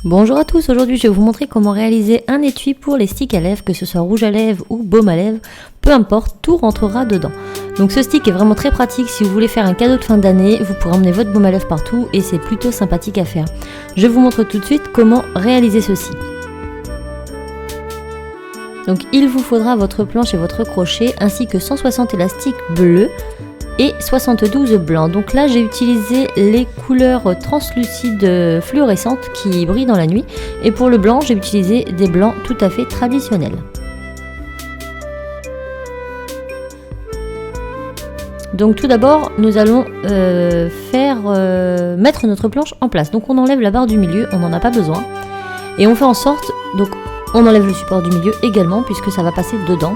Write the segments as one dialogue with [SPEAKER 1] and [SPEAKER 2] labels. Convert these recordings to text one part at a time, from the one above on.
[SPEAKER 1] Bonjour à tous, aujourd'hui je vais vous montrer comment réaliser un étui pour les sticks à lèvres, que ce soit rouge à lèvres ou baume à lèvres, peu importe, tout rentrera dedans. Donc ce stick est vraiment très pratique si vous voulez faire un cadeau de fin d'année, vous pourrez emmener votre baume à lèvres partout et c'est plutôt sympathique à faire. Je vous montre tout de suite comment réaliser ceci. Donc il vous faudra votre planche et votre crochet ainsi que 160 élastiques bleus et 72 blancs. Donc là j'ai utilisé les couleurs translucides fluorescentes qui brillent dans la nuit, et pour le blanc j'ai utilisé des blancs tout à fait traditionnels. Donc tout d'abord nous allons mettre notre planche en place. Donc on enlève la barre du milieu, on n'en a pas besoin, et on fait en sorte, donc on enlève le support du milieu également puisque ça va passer dedans,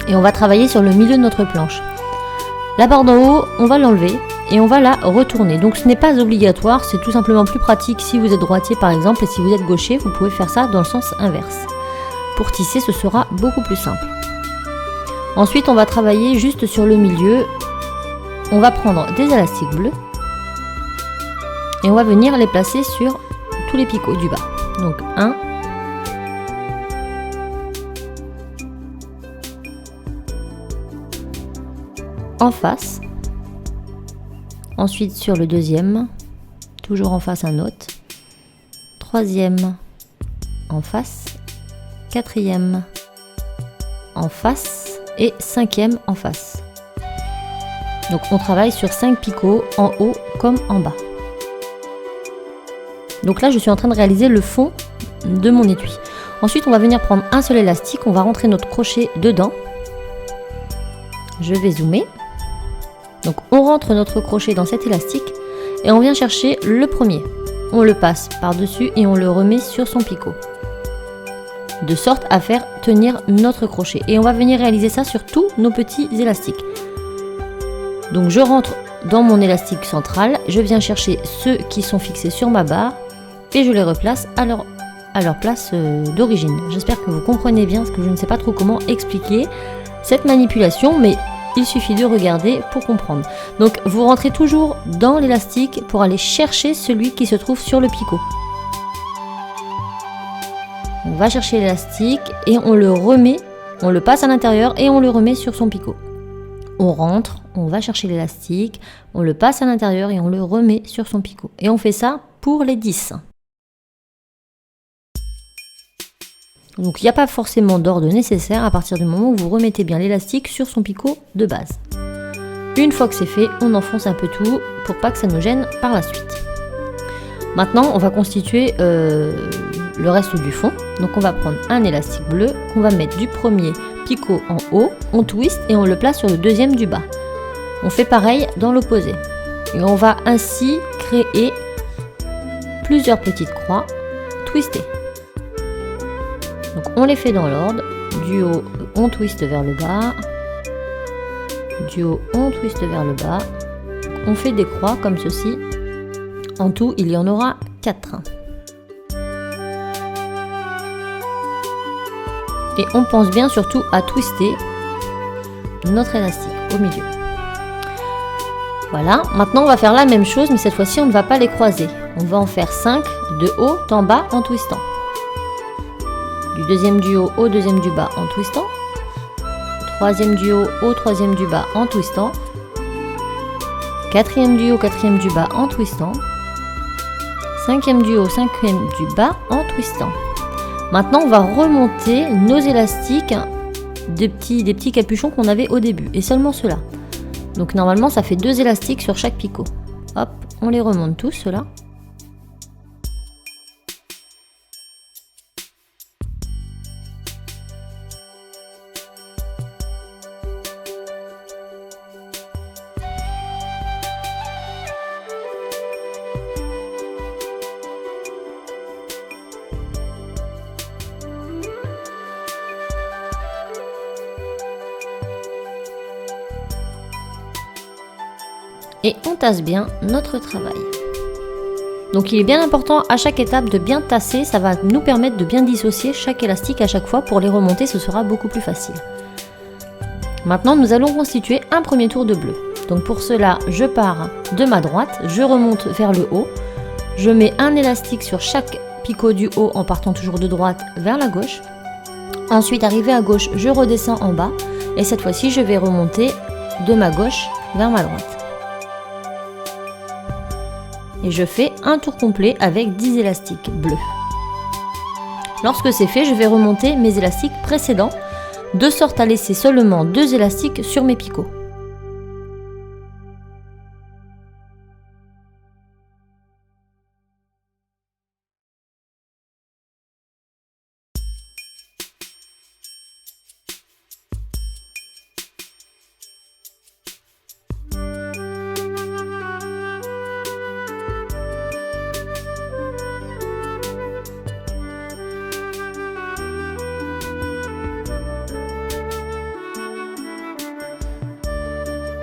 [SPEAKER 1] et on va travailler sur le milieu de notre planche. La barre d'en haut, on va l'enlever et on va la retourner. Donc ce n'est pas obligatoire, c'est tout simplement plus pratique si vous êtes droitier par exemple, et si vous êtes gaucher, vous pouvez faire ça dans le sens inverse. Pour tisser, ce sera beaucoup plus simple. Ensuite, on va travailler juste sur le milieu. On va prendre des élastiques bleus et on va venir les placer sur tous les picots du bas. Donc 1, en face, ensuite sur le deuxième, toujours en face un autre, troisième en face, quatrième en face et cinquième en face. Donc on travaille sur 5 picots en haut comme en bas. Donc là je suis en train de réaliser le fond de mon étui. Ensuite on va venir prendre un seul élastique, on va rentrer notre crochet dedans. Je vais zoomer. Donc on rentre notre crochet dans cet élastique et on vient chercher le premier. On le passe par-dessus et on le remet sur son picot, de sorte à faire tenir notre crochet. Et on va venir réaliser ça sur tous nos petits élastiques. Donc je rentre dans mon élastique central, je viens chercher ceux qui sont fixés sur ma barre et je les replace à leur place d'origine. J'espère que vous comprenez bien, parce que je ne sais pas trop comment expliquer cette manipulation, mais il suffit de regarder pour comprendre. Donc vous rentrez toujours dans l'élastique pour aller chercher celui qui se trouve sur le picot. On va chercher l'élastique et on le remet, on le passe à l'intérieur et on le remet sur son picot. On rentre, on va chercher l'élastique, on le passe à l'intérieur et on le remet sur son picot. Et on fait ça pour les 10. Donc il n'y a pas forcément d'ordre nécessaire à partir du moment où vous remettez bien l'élastique sur son picot de base. Une fois que c'est fait, on enfonce un peu tout pour pas que ça nous gêne par la suite. Maintenant on va constituer le reste du fond. Donc on va prendre un élastique bleu qu'on va mettre du premier picot en haut, on twist et on le place sur le deuxième du bas. On fait pareil dans l'opposé. Et on va ainsi créer plusieurs petites croix twistées. Donc on les fait dans l'ordre, du haut on twiste vers le bas, du haut on twiste vers le bas, on fait des croix comme ceci, en tout il y en aura 4. Et on pense bien surtout à twister notre élastique au milieu. Voilà, maintenant on va faire la même chose, mais cette fois-ci on ne va pas les croiser, on va en faire 5 de haut en bas en twistant. Du deuxième du haut au deuxième du bas en twistant, troisième du haut au troisième du bas en twistant, quatrième du haut quatrième du bas en twistant, cinquième du haut cinquième du bas en twistant. Maintenant on va remonter nos élastiques des petits capuchons qu'on avait au début, et seulement ceux-là. Donc normalement ça fait 2 élastiques sur chaque picot. Hop, on les remonte tous ceux-là. Et on tasse bien notre travail. Donc il est bien important à chaque étape de bien tasser, ça va nous permettre de bien dissocier chaque élastique à chaque fois. Pour les remonter, ce sera beaucoup plus facile. Maintenant, nous allons constituer un premier tour de bleu. Donc pour cela, je pars de ma droite, je remonte vers le haut, je mets un élastique sur chaque picot du haut en partant toujours de droite vers la gauche. Ensuite, arrivé à gauche, je redescends en bas et cette fois-ci, je vais remonter de ma gauche vers ma droite. Et je fais un tour complet avec 10 élastiques bleus. Lorsque c'est fait, je vais remonter mes élastiques précédents de sorte à laisser seulement 2 élastiques sur mes picots.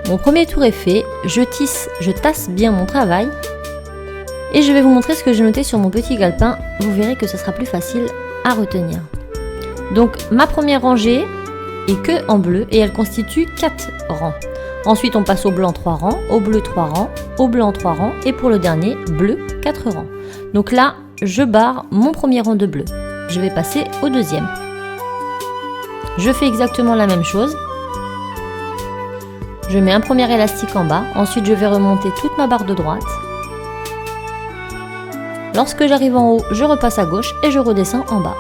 [SPEAKER 1] Mon premier tour est fait, je tasse bien mon travail et je vais vous montrer ce que j'ai noté sur mon petit calepin. Vous verrez que ce sera plus facile à retenir. Donc ma première rangée est que en bleu et elle constitue 4 rangs. Ensuite on passe au blanc 3 rangs, au bleu 3 rangs, au blanc 3 rangs et pour le dernier bleu 4 rangs. Donc là je barre mon premier rang de bleu. Je vais passer au deuxième. Je fais exactement la même chose. Je mets un premier élastique en bas, ensuite je vais remonter toute ma barre de droite. Lorsque j'arrive en haut, je repasse à gauche et je redescends en bas.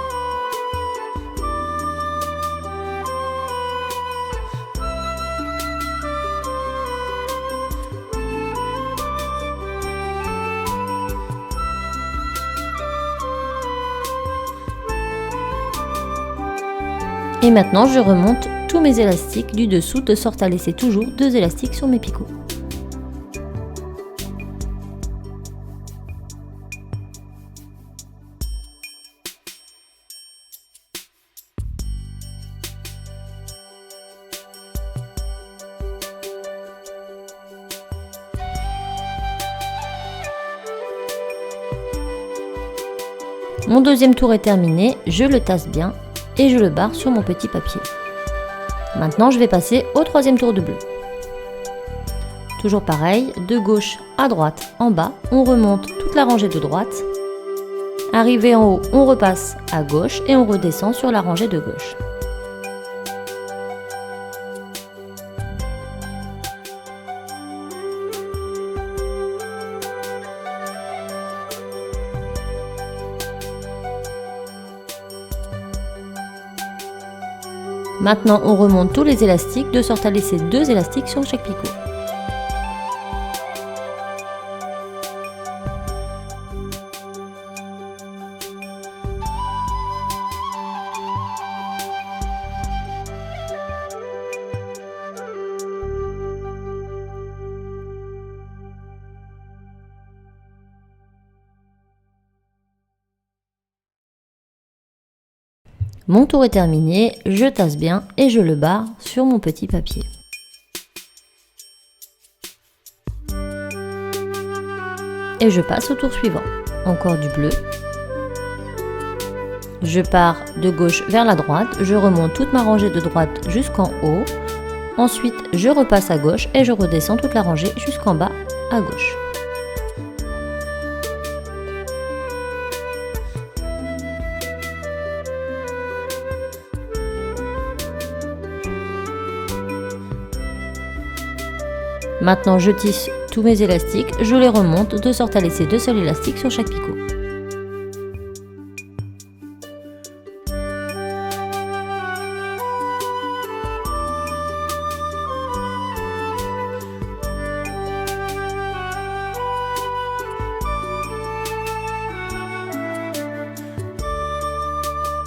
[SPEAKER 1] Et maintenant je remonte tous mes élastiques du dessous de sorte à laisser toujours 2 élastiques sur mes picots. Mon deuxième tour est terminé, je le tasse bien et je le barre sur mon petit papier. Maintenant, je vais passer au troisième tour de bleu. Toujours pareil, de gauche à droite, en bas, on remonte toute la rangée de droite. Arrivé en haut, on repasse à gauche et on redescend sur la rangée de gauche. Maintenant, on remonte tous les élastiques de sorte à laisser 2 élastiques sur chaque picot. Mon tour est terminé, je tasse bien et je le barre sur mon petit papier. Et je passe au tour suivant. Encore du bleu. Je pars de gauche vers la droite, je remonte toute ma rangée de droite jusqu'en haut. Ensuite, je repasse à gauche et je redescends toute la rangée jusqu'en bas à gauche. Maintenant, je tisse tous mes élastiques, je les remonte de sorte à laisser 2 seuls élastiques sur chaque picot.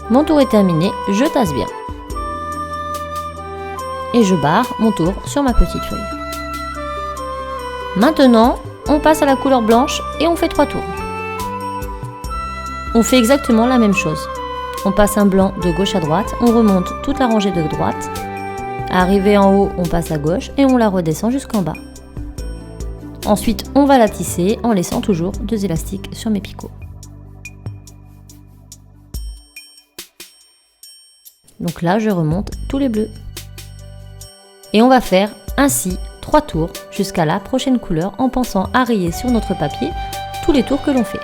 [SPEAKER 1] Mon tour est terminé, je tasse bien. Et je barre mon tour sur ma petite feuille. Maintenant, on passe à la couleur blanche et on fait 3 tours. On fait exactement la même chose. On passe un blanc de gauche à droite, on remonte toute la rangée de droite. Arrivé en haut, on passe à gauche et on la redescend jusqu'en bas. Ensuite, on va la tisser en laissant toujours 2 élastiques sur mes picots. Donc là, je remonte tous les bleus. Et on va faire ainsi 3 tours jusqu'à la prochaine couleur en pensant à rayer sur notre papier tous les tours que l'on fait.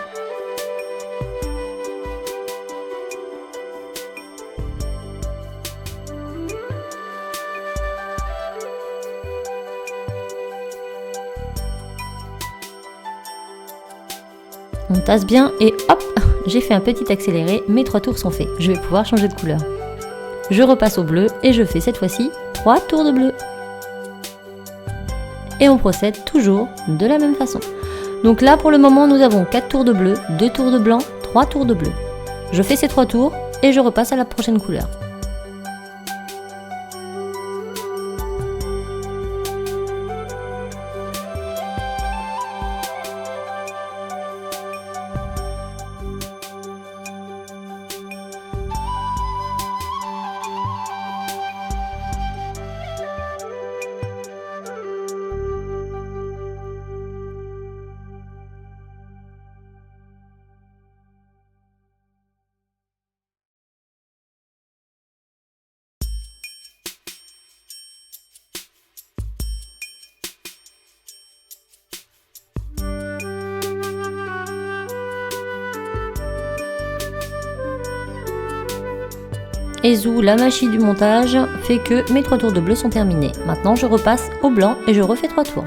[SPEAKER 1] On tasse bien et hop, j'ai fait un petit accéléré, mes 3 tours sont faits. Je vais pouvoir changer de couleur. Je repasse au bleu et je fais cette fois-ci 3 tours de bleu. Et on procède toujours de la même façon. Donc là pour le moment nous avons 4 tours de bleu, 2 tours de blanc, 3 tours de bleu. Je fais ces 3 tours et je repasse à la prochaine couleur. Et zou, la magie du montage fait que mes 3 tours de bleu sont terminés. Maintenant je repasse au blanc et je refais 3 tours.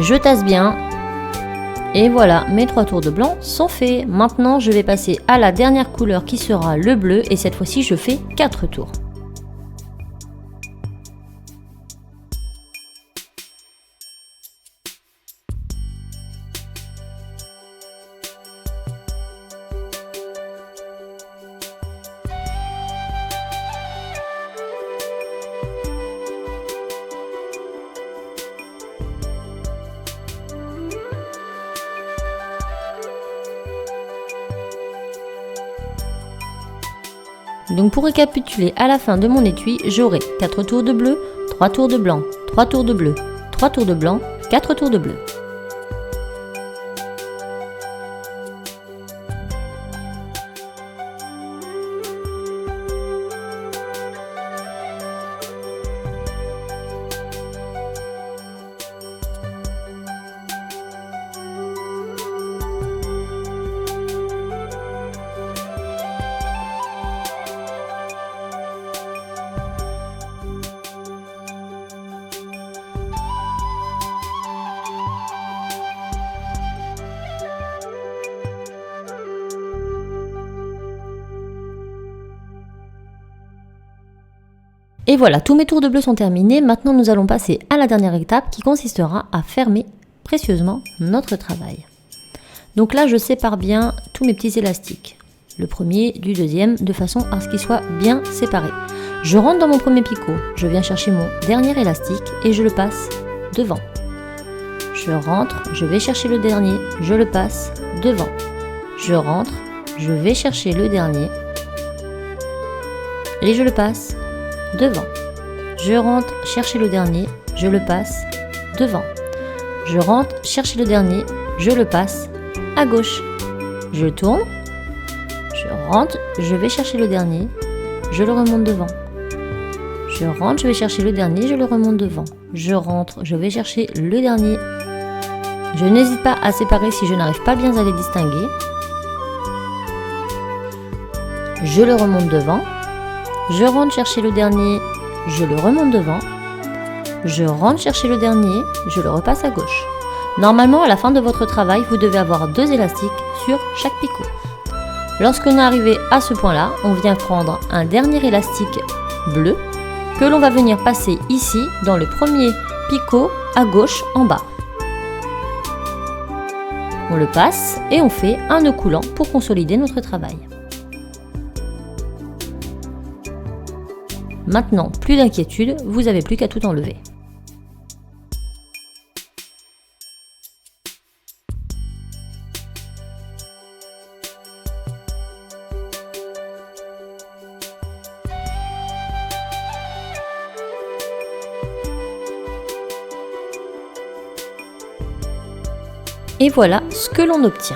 [SPEAKER 1] Je tasse bien. Et voilà, mes 3 tours de blanc sont faits. Maintenant, je vais passer à la dernière couleur qui sera le bleu. Et cette fois-ci, je fais 4 tours. Donc pour récapituler, à la fin de mon étui, j'aurai 4 tours de bleu, 3 tours de blanc, 3 tours de bleu, 3 tours de blanc, 4 tours de bleu. Et voilà, tous mes tours de bleu sont terminés. Maintenant, nous allons passer à la dernière étape qui consistera à fermer précieusement notre travail. Donc là, je sépare bien tous mes petits élastiques. Le premier du deuxième, de façon à ce qu'ils soient bien séparés. Je rentre dans mon premier picot, je viens chercher mon dernier élastique et je le passe devant. Je rentre, je vais chercher le dernier, je le passe devant. Je rentre, je vais chercher le dernier et je le passe devant. Je rentre chercher le dernier, je le passe devant. Je rentre chercher le dernier, je le passe à gauche. Je tourne, je rentre, je vais chercher le dernier, je le remonte devant. Je rentre, je vais chercher le dernier, je le remonte devant. Je rentre, je vais chercher le dernier. Je n'hésite pas à séparer si je n'arrive pas bien à les distinguer. Je le remonte devant. Je rentre chercher le dernier, je le remonte devant. Je rentre chercher le dernier, je le repasse à gauche. Normalement, à la fin de votre travail, vous devez avoir 2 élastiques sur chaque picot. Lorsqu'on est arrivé à ce point-là, on vient prendre un dernier élastique bleu que l'on va venir passer ici dans le premier picot à gauche en bas. On le passe et on fait un nœud coulant pour consolider notre travail. Maintenant, plus d'inquiétude, vous n'avez plus qu'à tout enlever. Et voilà ce que l'on obtient.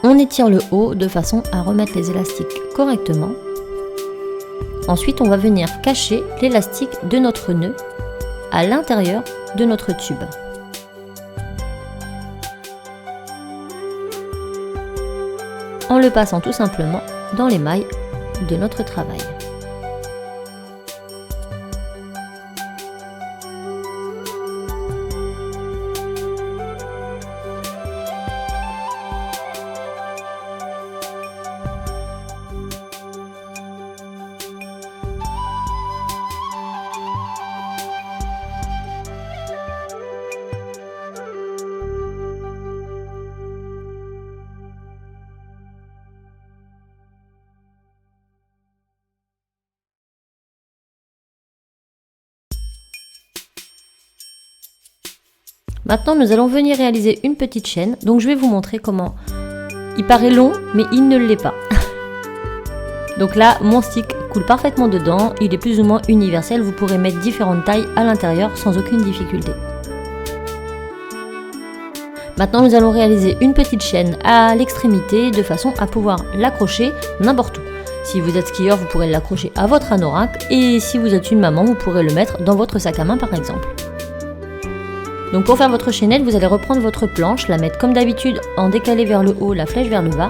[SPEAKER 1] On étire le haut de façon à remettre les élastiques correctement. Ensuite, on va venir cacher l'élastique de notre nœud à l'intérieur de notre tube. En le passant tout simplement dans les mailles de notre travail. Maintenant, nous allons venir réaliser une petite chaîne. Donc, je vais vous montrer comment. Il paraît long, mais il ne l'est pas. Donc là, mon stick coule parfaitement dedans. Il est plus ou moins universel. Vous pourrez mettre différentes tailles à l'intérieur sans aucune difficulté. Maintenant, nous allons réaliser une petite chaîne à l'extrémité de façon à pouvoir l'accrocher n'importe où. Si vous êtes skieur, vous pourrez l'accrocher à votre anorak. Et si vous êtes une maman, vous pourrez le mettre dans votre sac à main par exemple. Donc pour faire votre chaînette, vous allez reprendre votre planche, la mettre comme d'habitude en décalé vers le haut, la flèche vers le bas.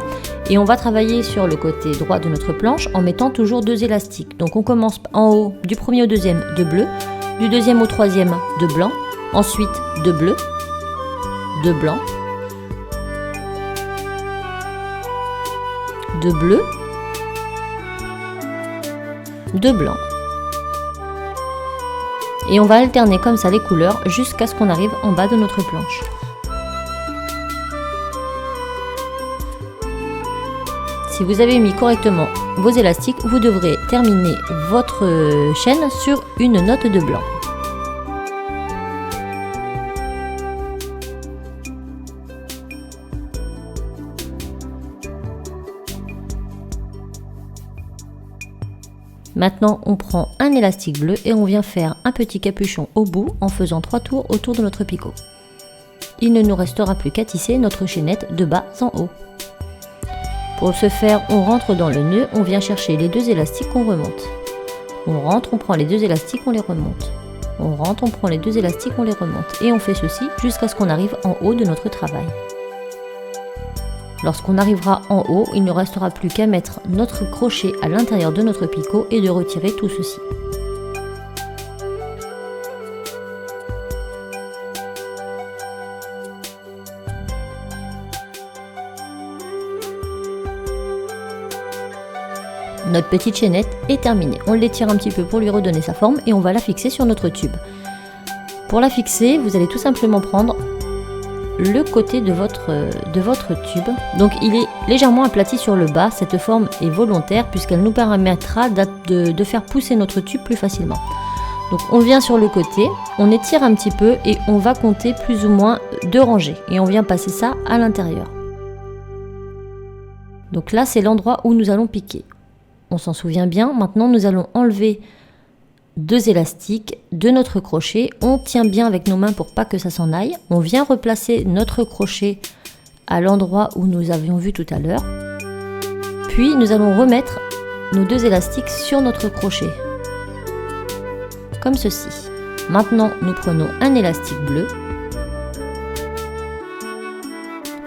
[SPEAKER 1] Et on va travailler sur le côté droit de notre planche en mettant toujours 2 élastiques. Donc on commence en haut du premier au deuxième de bleu, du deuxième au troisième de blanc, ensuite de bleu, de blanc, de bleu, de blanc. Et on va alterner comme ça les couleurs jusqu'à ce qu'on arrive en bas de notre planche. Si vous avez mis correctement vos élastiques, vous devrez terminer votre chaîne sur une note de blanc. Maintenant, on prend un élastique bleu et on vient faire un petit capuchon au bout en faisant 3 tours autour de notre picot. Il ne nous restera plus qu'à tisser notre chaînette de bas en haut. Pour ce faire, on rentre dans le nœud, on vient chercher les 2 élastiques qu'on remonte. On rentre, on prend les 2 élastiques, on les remonte. On rentre, on prend les 2 élastiques, on les remonte. Et on fait ceci jusqu'à ce qu'on arrive en haut de notre travail. Lorsqu'on arrivera en haut, il ne restera plus qu'à mettre notre crochet à l'intérieur de notre picot et de retirer tout ceci. Notre petite chaînette est terminée. On l'étire un petit peu pour lui redonner sa forme et on va la fixer sur notre tube. Pour la fixer, vous allez tout simplement prendre le côté de votre tube. Donc il est légèrement aplati sur le bas. Cette forme est volontaire puisqu'elle nous permettra de faire pousser notre tube plus facilement. Donc on vient sur le côté, on étire un petit peu et on va compter plus ou moins 2 rangées. Et on vient passer ça à l'intérieur. Donc là c'est l'endroit où nous allons piquer. On s'en souvient bien. Maintenant nous allons enlever 2 élastiques de notre crochet. On tient bien avec nos mains pour pas que ça s'en aille. On vient replacer notre crochet à l'endroit où nous avions vu tout à l'heure. Puis nous allons remettre nos 2 élastiques sur notre crochet. Comme ceci. Maintenant nous prenons un élastique bleu.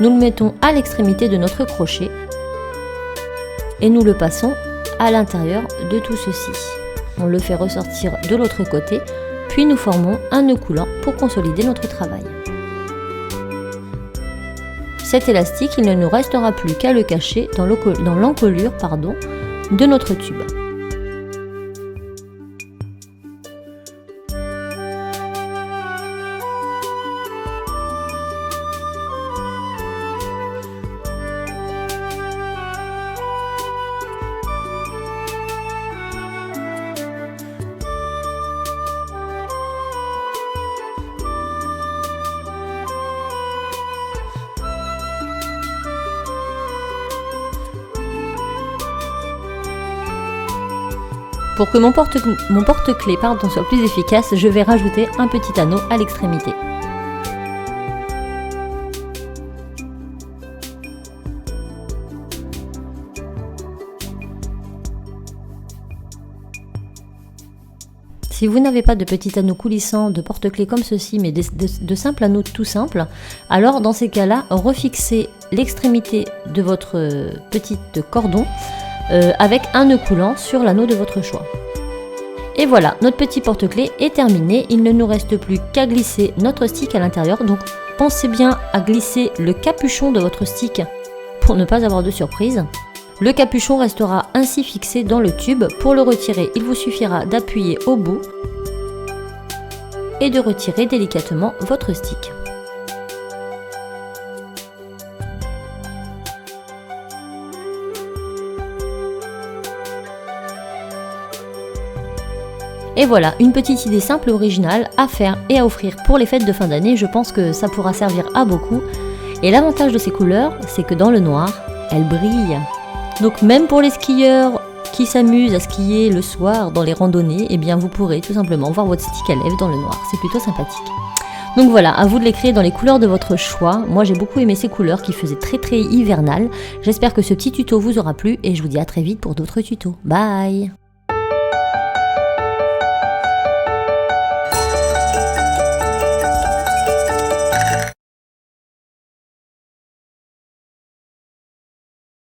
[SPEAKER 1] Nous le mettons à l'extrémité de notre crochet. Et nous le passons à l'intérieur de tout ceci. On le fait ressortir de l'autre côté, puis nous formons un nœud coulant pour consolider notre travail. Cet élastique, il ne nous restera plus qu'à le cacher dans l'encolure de notre tube. Pour que mon porte-clés soit plus efficace, je vais rajouter un petit anneau à l'extrémité. Si vous n'avez pas de petit anneau coulissant de porte-clés comme ceci, mais de simples anneaux tout simples, alors dans ces cas-là, refixez l'extrémité de votre petit cordon avec un nœud coulant sur l'anneau de votre choix. Et voilà, notre petit porte-clés est terminé. Il ne nous reste plus qu'à glisser notre stick à l'intérieur. Donc pensez bien à glisser le capuchon de votre stick pour ne pas avoir de surprise. Le capuchon restera ainsi fixé dans le tube. Pour le retirer, il vous suffira d'appuyer au bout et de retirer délicatement votre stick. Et voilà, une petite idée simple et originale à faire et à offrir pour les fêtes de fin d'année. Je pense que ça pourra servir à beaucoup. Et l'avantage de ces couleurs, c'est que dans le noir, elles brillent. Donc même pour les skieurs qui s'amusent à skier le soir dans les randonnées, eh bien vous pourrez tout simplement voir votre stick à lèvres dans le noir. C'est plutôt sympathique. Donc voilà, à vous de les créer dans les couleurs de votre choix. Moi j'ai beaucoup aimé ces couleurs qui faisaient très hivernales. J'espère que ce petit tuto vous aura plu et je vous dis à très vite pour d'autres tutos. Bye!